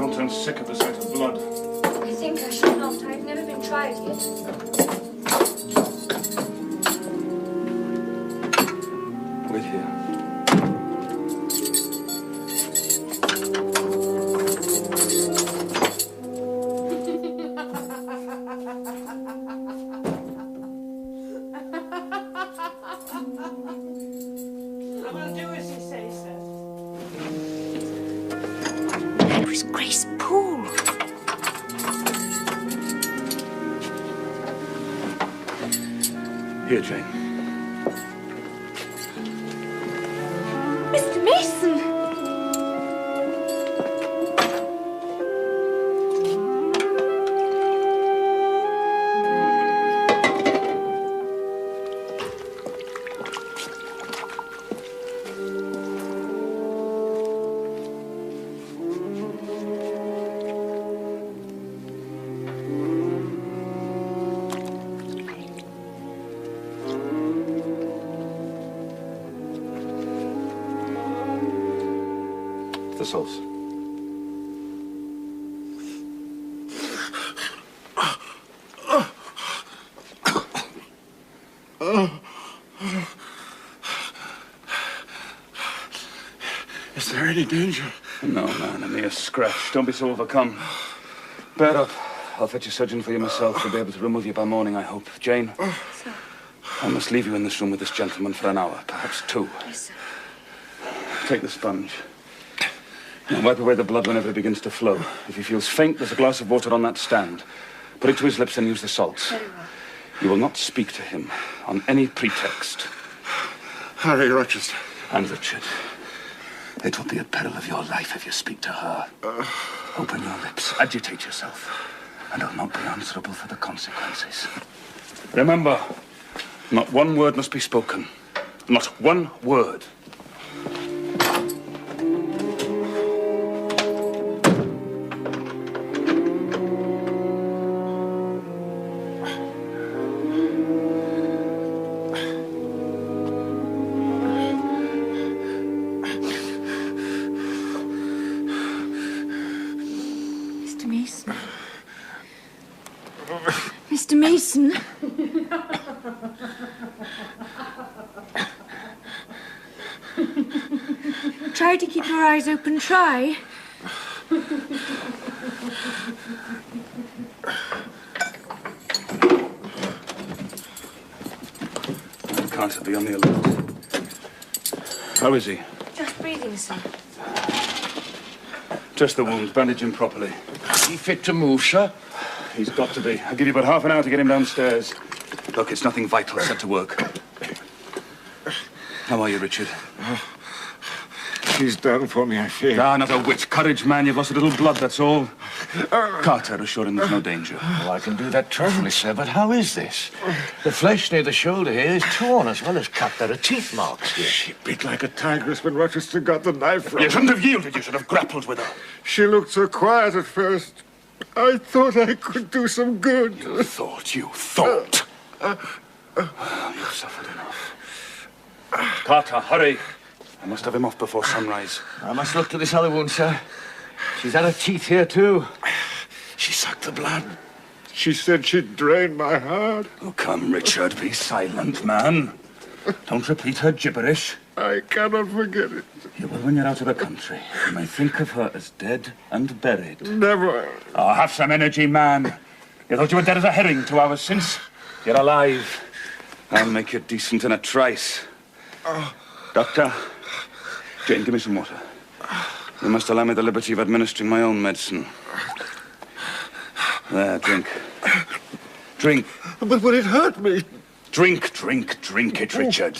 don't turn sick at the sight of blood. I think I shall not. I've never been tried yet. Wait here. I will do as you say, sir. That was Grace Poole. Here, Jane. Mr. Mason! The sauce. Is there any danger? No, man, a mere scratch. Don't be so overcome. Bear up. I'll fetch a surgeon for you myself. She'll be able to remove you by morning, I hope. Jane, Sir. I must leave you in this room with this gentleman for an hour, perhaps 2. Yes, sir. Take the sponge. And wipe away the blood whenever it begins to flow. If he feels faint, there's a glass of water on that stand. Put it to his lips and use the salts. Very well. You will not speak to him on any pretext. Harry Rochester. And Richard, it will be at peril of your life if you speak to her. Open your lips, agitate yourself, and I'll not be answerable for the consequences. Remember, not one word must be spoken. Not one word. Mr. Mason. Mr. Mason. Try to keep your eyes open. Try. Carter, be on the alert. How is he? Just breathing, sir. Just the wound. Bandage him properly. Is he fit to move, sir? He's got to be. I'll give you about half an hour to get him downstairs. Look, it's nothing vital. Set to work. How are you, Richard? She's done for me, I fear. Ah, not a whit. Courage, man. You've lost a little blood, that's all. Carter, assure him there's no danger. Oh, I can do that perfectly, sir, but how is this? The flesh near the shoulder here is torn as well as cut. There are teeth marks here. She bit like a tigress when Rochester got the knife from You her. shouldn't have yielded. You should have grappled with her. She looked so quiet at first. I thought I could do some good. You thought. You've suffered enough. Carter, hurry. I must have him off before sunrise. I must look to this other wound, sir. She's had her teeth here, too. She sucked the blood. She said she'd drain my heart. Oh, come, Richard. Be silent, man. Don't repeat her gibberish. I cannot forget it. You will when you're out of the country. You may think of her as dead and buried. Never. Oh, have some energy, man. You thought you were dead as a herring 2 hours since. You're alive. I'll make you decent in a trice. Doctor, Jane, give me some water. You must allow me the liberty of administering my own medicine. There, drink. Drink. But would it hurt me? Drink it, Richard.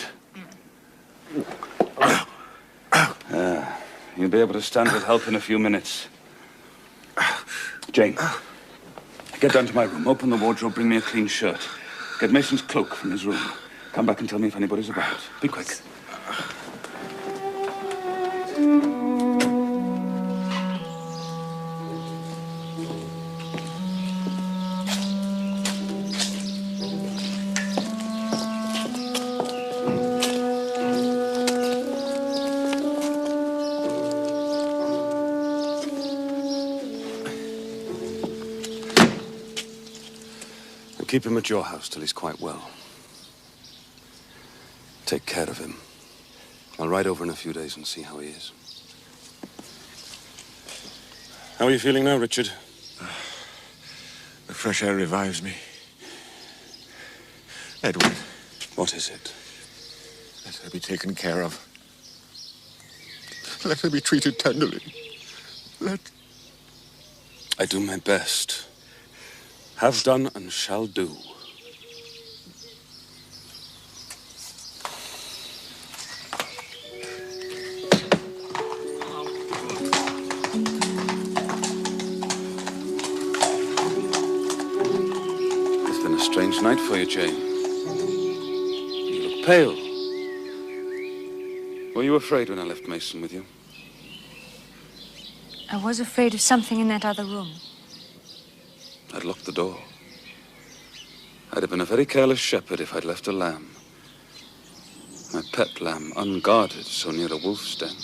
You'll be able to stand with help in a few minutes. Jane, get down to my room. Open the wardrobe, bring me a clean shirt. Get Mason's cloak from his room. Come back and tell me if anybody's about. Be quick. We'll keep him at your house till he's quite well. Take care of him. I'll ride over in a few days and see how he is. How are you feeling now, Richard? The fresh air revives me. Edward. What is it? Let her be taken care of. Let her be treated tenderly. I do my best. Have done and shall do. It's been a strange night for you, Jane. You look pale. Were you afraid when I left Mason with you? I was afraid of something in that other room. I'd locked the door. I'd have been a very careless shepherd if I'd left a lamb. My pet lamb, unguarded, so near a wolf's den.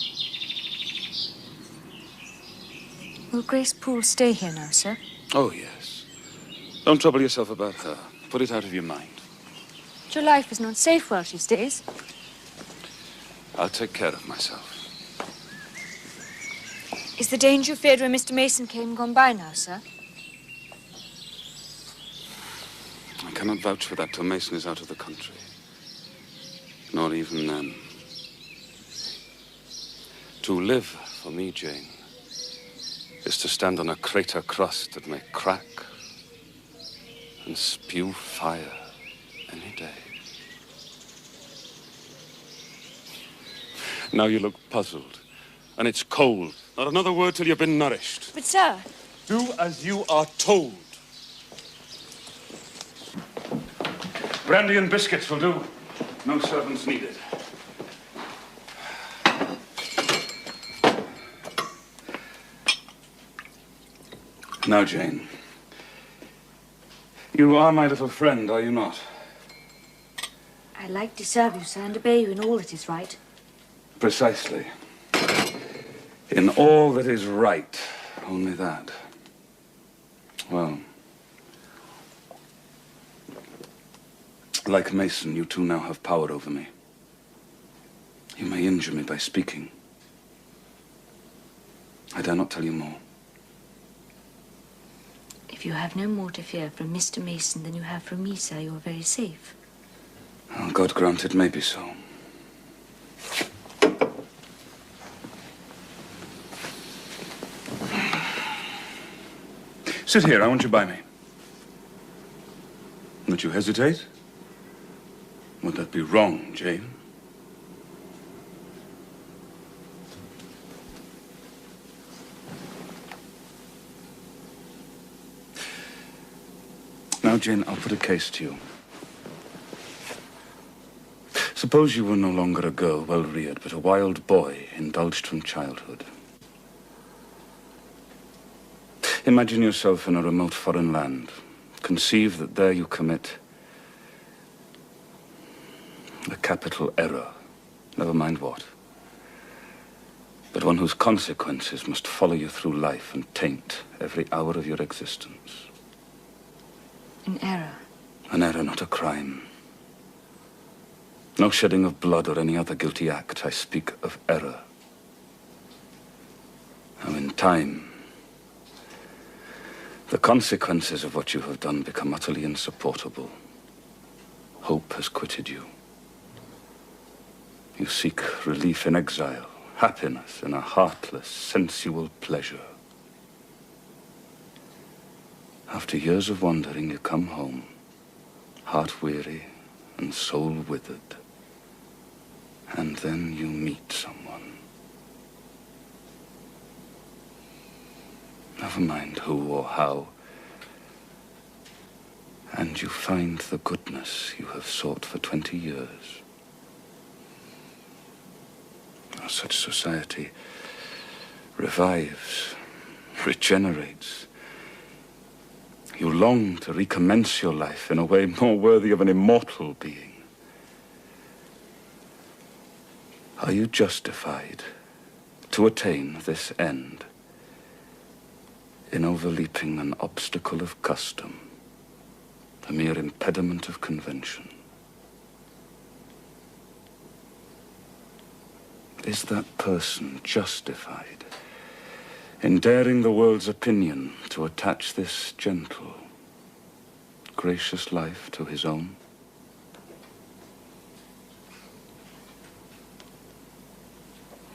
Will Grace Poole stay here now, sir? Oh, yes. Don't trouble yourself about her. Put it out of your mind. Your life is not safe while she stays. I'll take care of myself. Is the danger feared when Mr. Mason came gone by now, sir? I cannot vouch for that till Mason is out of the country. Nor even then. To live, for me, Jane, is to stand on a crater crust that may crack and spew fire any day. Now you look puzzled, and it's cold. Not another word till you've been nourished. But, sir... Do as you are told. Brandy and biscuits will do. No servants needed. Now, Jane. You are my little friend, are you not? I like to serve you, sir, and obey you in all that is right. Precisely. In all that is right, only that. Well, like Mason, you too now have power over me. You may injure me by speaking. I dare not tell you more. If you have no more to fear from Mr. Mason than you have from me, sir, you are very safe. Oh, God grant it may be so. Sit here, I want you by me. Would you hesitate? Would that be wrong, Jane? Now, Jane, I'll put a case to you. Suppose you were no longer a girl well-reared, but a wild boy indulged from childhood. Imagine yourself in a remote foreign land. Conceive that there you commit a capital error, never mind what, but one whose consequences must follow you through life and taint every hour of your existence. An error? An error, not a crime. No shedding of blood or any other guilty act. I speak of error. Now, in time, the consequences of what you have done become utterly insupportable. Hope has quitted you. You seek relief in exile, happiness in a heartless, sensual pleasure. After years of wandering, you come home, heart-weary and soul-withered. And then you meet someone. Never mind who or how. And you find the goodness you have sought for 20 years. Such society revives, regenerates. You long to recommence your life in a way more worthy of an immortal being. Are you justified to attain this end in overleaping an obstacle of custom, a mere impediment of convention. Is that person justified in daring the world's opinion to attach this gentle, gracious life to his own?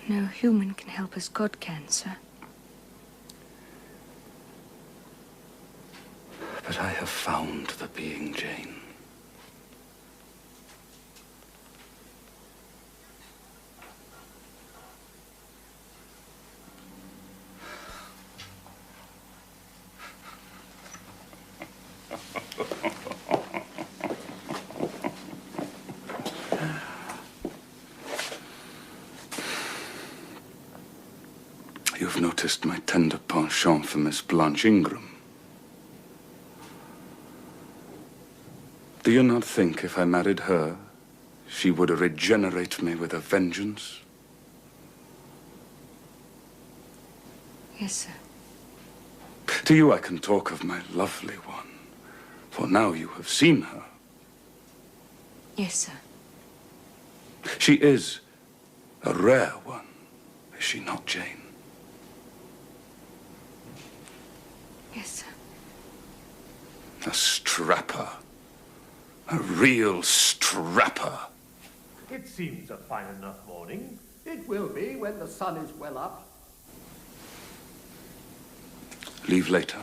No human can help as God can, sir. But I have found the being Jane. You've noticed my tender penchant for Miss Blanche Ingram. Do you not think if I married her, she would regenerate me with a vengeance? Yes, sir. To you I can talk of my lovely one, for now you have seen her. Yes, sir. She is a rare one, is she not, Jane? Yes, sir. A strapper. A real strapper. It seems a fine enough morning. It will be when the sun is well up. Leave later.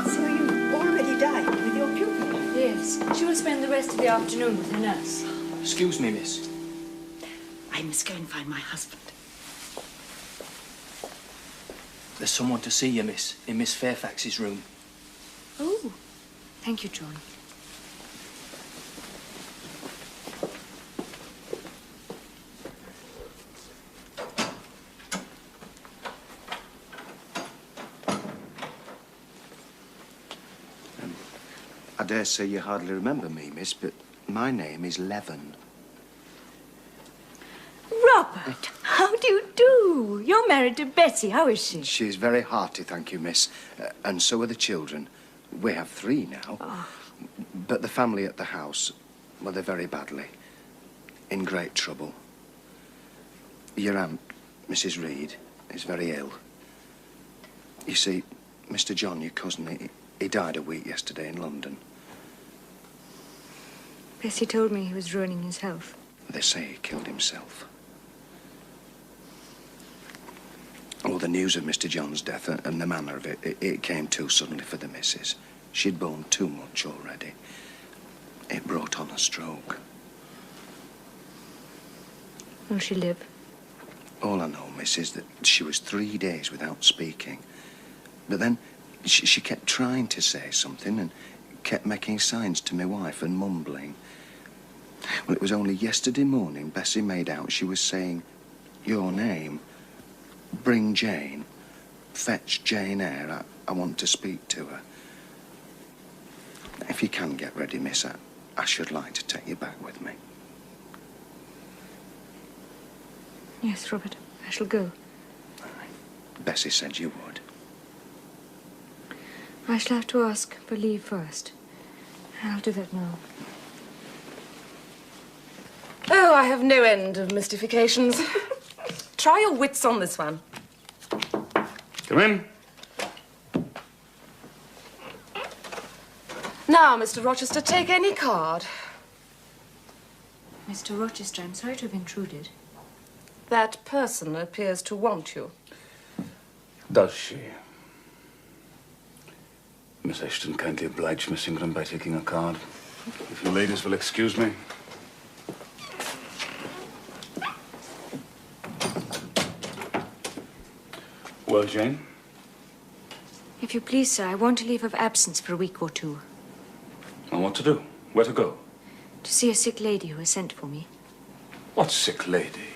So you already dined with your pupil? Yes. She will spend the rest of the afternoon with her nurse. Excuse me, miss. I must go and find my husband. There's someone to see you, miss, in Miss Fairfax's room. Oh. Thank you, John. I dare say you hardly remember me, miss, but my name is Leven. Robert, how do you do? You're married to Bessie. How is she? She's very hearty, thank you, miss. And so are the children. We have 3 now. Oh. But the family at the house, well, they're very badly. In great trouble. Your aunt, Mrs. Reed, is very ill. You see, Mr. John, your cousin, he died a week yesterday in London. Bessie told me he was ruining his health. They say he killed himself. Oh, the news of Mr. John's death and the manner of it came too suddenly for the missus. She'd borne too much already. It brought on a stroke. Will she live? All I know, miss, is that she was 3 days without speaking. But then she kept trying to say something and kept making signs to my wife and mumbling. Well, it was only yesterday morning Bessie made out she was saying your name. Bring Jane. Fetch Jane Eyre. I want to speak to her. If you can get ready, miss, I should like to take you back with me. Yes, Robert. I shall go. Bessie said you would. I shall have to ask for leave first. I'll do that now. Oh, I have no end of mystifications. Try your wits on this one. Come in. Now, Mr. Rochester, take any card. Mr. Rochester, I'm sorry to have intruded. That person appears to want you. Does she? Miss Ashton kindly obliged Miss Ingram by taking a card. If you ladies will excuse me. Well, Jane? If you please, sir, I want a leave of absence for a week or 2. And what to do? Where to go? To see a sick lady who has sent for me. What sick lady?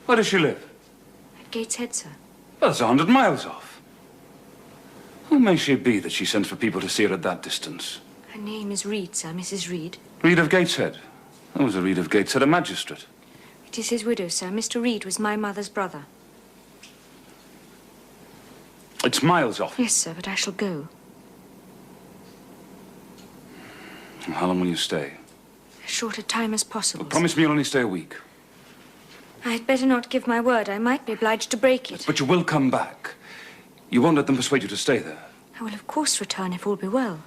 Where does she live? At Gateshead, sir. Well, that's 100 miles off. Who may she be that she sent for people to see her at that distance? Her name is Reed, sir, Mrs. Reed. Reed of Gateshead. Who was a Reed of Gateshead, a magistrate? It is his widow, sir. Mr. Reed was my mother's brother. It's miles off. Yes, sir, but I shall go. And how long will you stay? As short a time as possible. Well, promise me you'll only stay a week. I had better not give my word. I might be obliged to break it. But you will come back. You won't let them persuade you to stay there. I will, of course, return if all be well.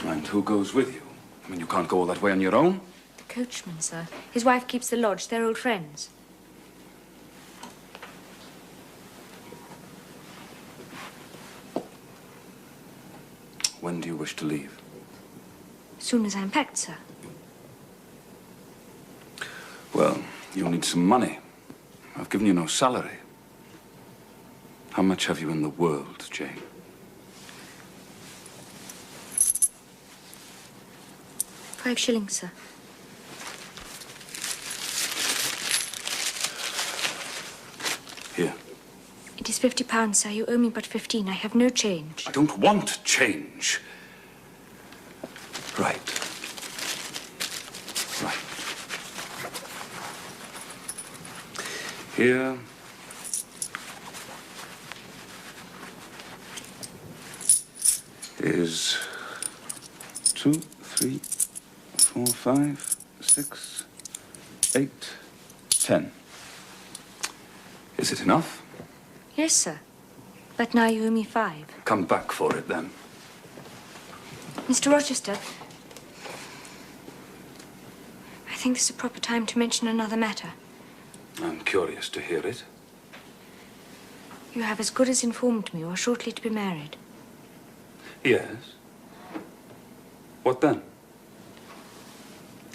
And who goes with you? I mean, you can't go all that way on your own. The coachman, sir. His wife keeps the lodge. They're old friends. When do you wish to leave? As soon as I'm packed, sir. Well, you'll need some money. I've given you no salary. How much have you in the world, Jane? £5, sir. Here. It is £50, sir. You owe me but 15. I have no change. I don't want change. Right. Right. Here is 2, 3, 4, 5, 6, 8, 10. Is it enough? Yes, sir. But now you owe me 5. Come back for it, then. Mr. Rochester, I think this is a proper time to mention another matter. I'm curious to hear it. You have as good as informed me you are shortly to be married. Yes. What then?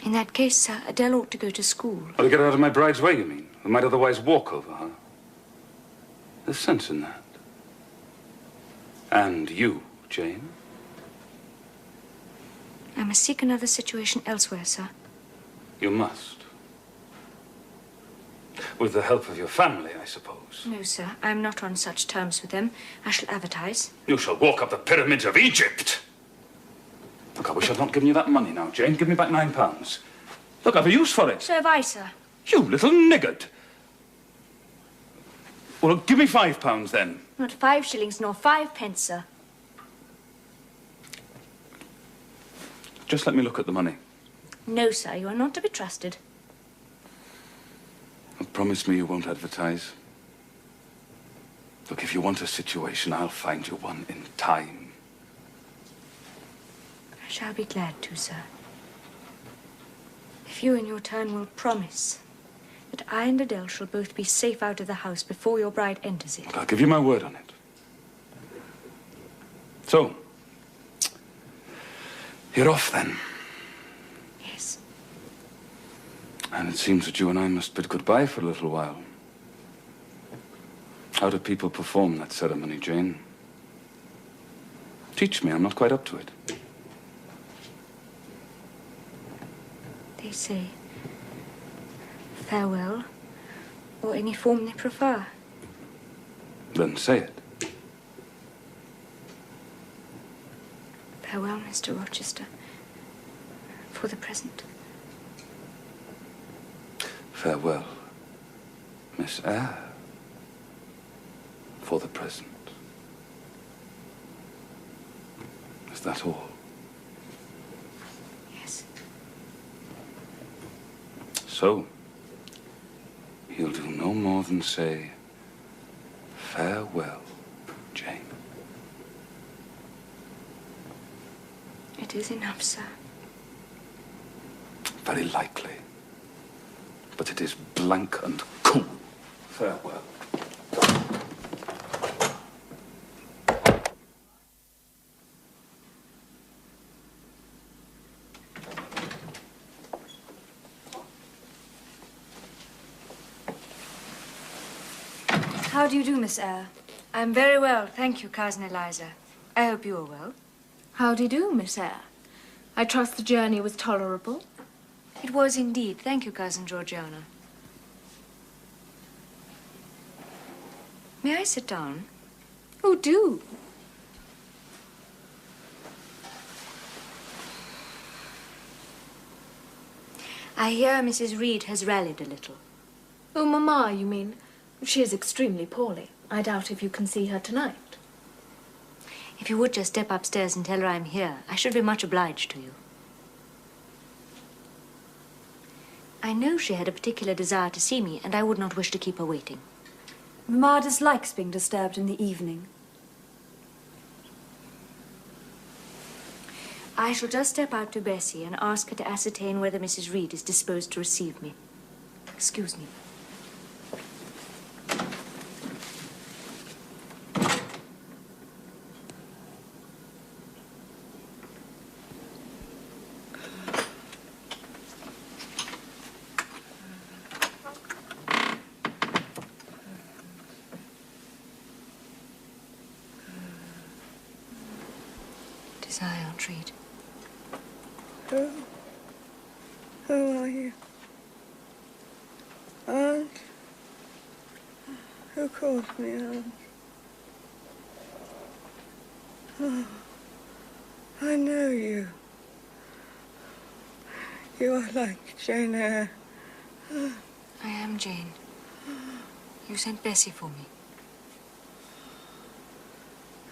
In that case, sir, Adele ought to go to school. Or to get her out of my bride's way, you mean? I might otherwise walk over her. There's sense in that. And you, Jane? I must seek another situation elsewhere, sir. You must. With the help of your family, I suppose. No, sir. I am not on such terms with them. I shall advertise. You shall walk up the pyramids of Egypt. Look, I wish I'd not given you that money now, Jane. Give me back £9. Look, I've a use for it. So have I, sir. You little niggard. Well, give me £5 then. Not 5 shillings nor 5 pence, sir. Just let me look at the money. No, sir. You are not to be trusted. And promise me you won't advertise. Look, if you want a situation, I'll find you one in time. I shall be glad to, sir. If you in your turn will promise that I and Adele shall both be safe out of the house before your bride enters it. Look, I'll give you my word on it. So, you're off then. Yes. And it seems that you and I must bid goodbye for a little while. How do people perform that ceremony, Jane? Teach me, I'm not quite up to it. They say farewell, or any form they prefer. Then say it. Farewell, Mr. Rochester, for the present. Farewell, Miss Eyre, for the present. Is that all? Yes. So, he'll do no more than say, farewell, Jane. It is enough, sir. Very likely. But it is blank and cool. Farewell. How do you do, Miss Eyre? I'm very well, thank you, Cousin Eliza. I hope you are well. How do you do, Miss Eyre? I trust the journey was tolerable. It was indeed. Thank you, Cousin Georgiana. May I sit down? Oh, do. I hear Mrs. Reed has rallied a little. Oh, Mamma, you mean? She is extremely poorly. I doubt if you can see her tonight. If you would just step upstairs and tell her I'm here, I should be much obliged to you. I know she had a particular desire to see me, and I would not wish to keep her waiting. Mamma dislikes being disturbed in the evening. I shall just step out to Bessie and ask her to ascertain whether Mrs. Reed is disposed to receive me. Excuse me. It is I, Aunt Reed. Who are you? Aunt? Who calls me Aunt? Oh, I know you. You are like Jane Eyre. I am Jane. You sent Bessie for me.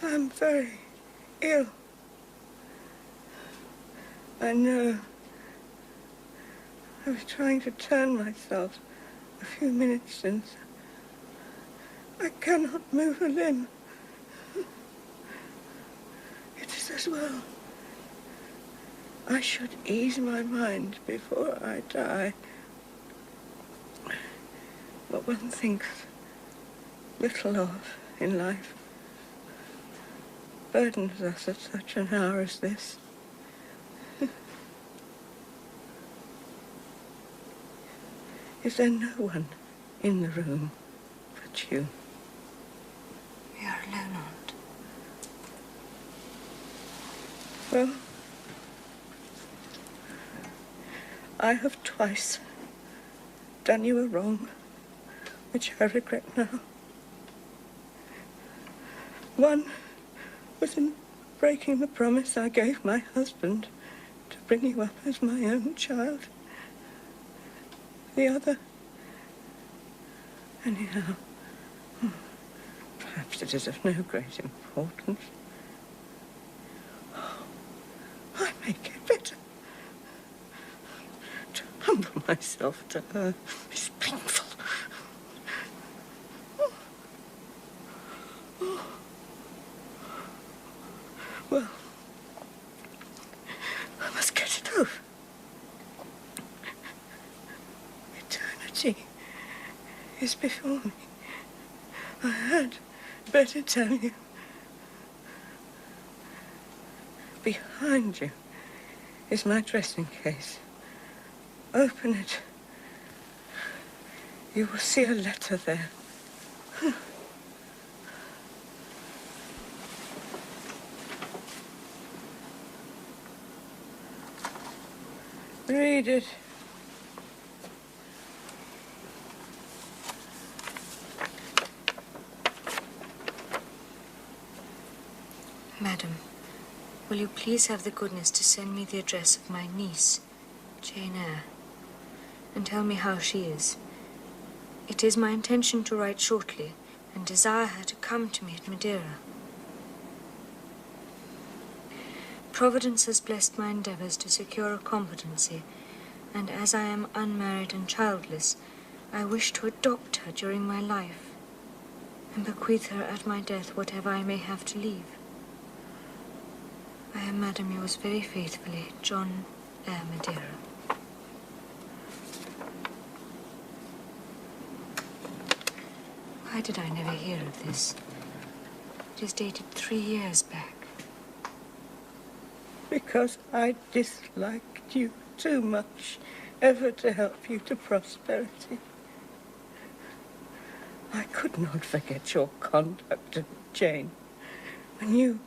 I'm very ill. I know. I was trying to turn myself a few minutes since. I cannot move a limb. It is as well. I should ease my mind before I die. What one thinks little of in life burdens us at such an hour as this. Is there no one in the room but you? We are alone, Aunt. Well, I have twice done you a wrong, which I regret now. One was in breaking the promise I gave my husband to bring you up as my own child. The other, anyhow, perhaps it is of no great importance. I make it better. To humble myself to her is painful. Well, I must get it over. Eternity is before me. I had better tell you. Behind you is my dressing case. Open it. You will see a letter there. Read it. Madam, will you please have the goodness to send me the address of my niece, Jane Eyre, and tell me how she is. It is my intention to write shortly and desire her to come to me at Madeira. Providence has blessed my endeavours to secure a competency, and as I am unmarried and childless, I wish to adopt her during my life and bequeath her at my death whatever I may have to leave. I am, Madam, yours very faithfully, John Eyre, Madeira. Why did I never hear of this? It is dated 3 years back. Because I disliked you too much ever to help you to prosperity. I could not forget your conduct, Jane, when you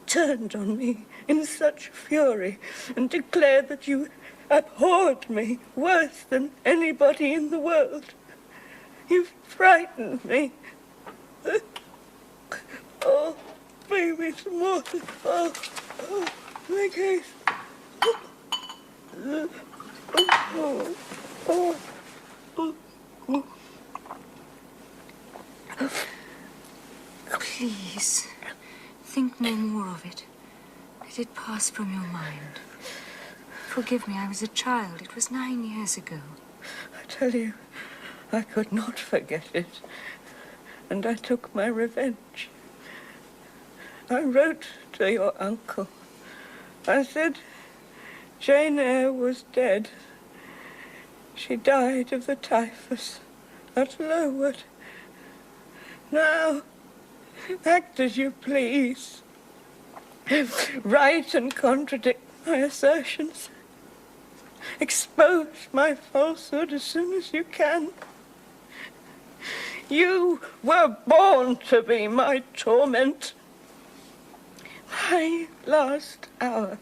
turned on me in such fury and declared that you abhorred me worse than anybody in the world. You frightened me. Oh, baby, it's more. Oh, my case. Please, think no more of it. Let it pass from your mind. Forgive me, I was a child. It was 9 years ago. I tell you, I could not forget it. And I took my revenge. I wrote to your uncle. I said Jane Eyre was dead. She died of the typhus at Lowood. Now, act as you please. Write and contradict my assertions. Expose my falsehood as soon as you can. You were born to be my torment. My last hour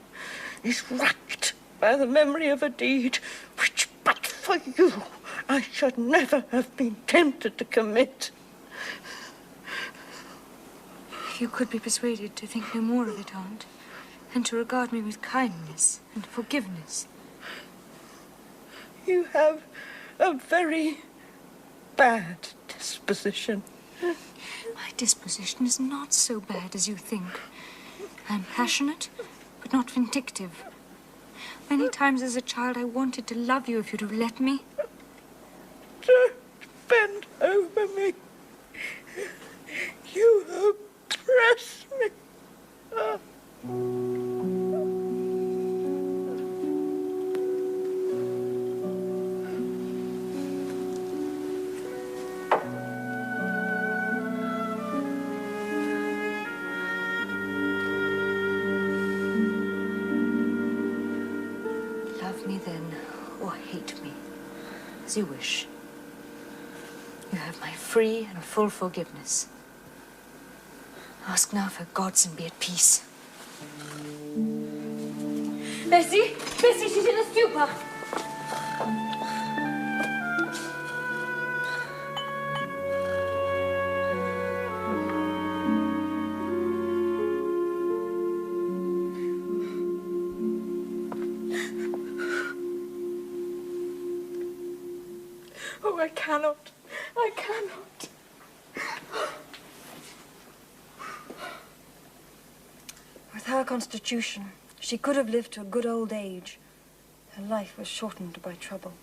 is racked by the memory of a deed which, but for you, I should never have been tempted to commit. If you could be persuaded to think no more of it, Aunt, and to regard me with kindness and forgiveness. You have a very bad disposition. My disposition is not so bad as you think. I'm passionate, but not vindictive. Many times as a child I wanted to love you if you'd have let me. Don't bend over me. You oppress me. Love me then, or hate me, as you wish. You have my free and full forgiveness. Ask now for God's and be at peace. Bessie! Bessie, she's in a stupor! Oh, I cannot. I cannot. With her constitution, she could have lived to a good old age. Her life was shortened by trouble.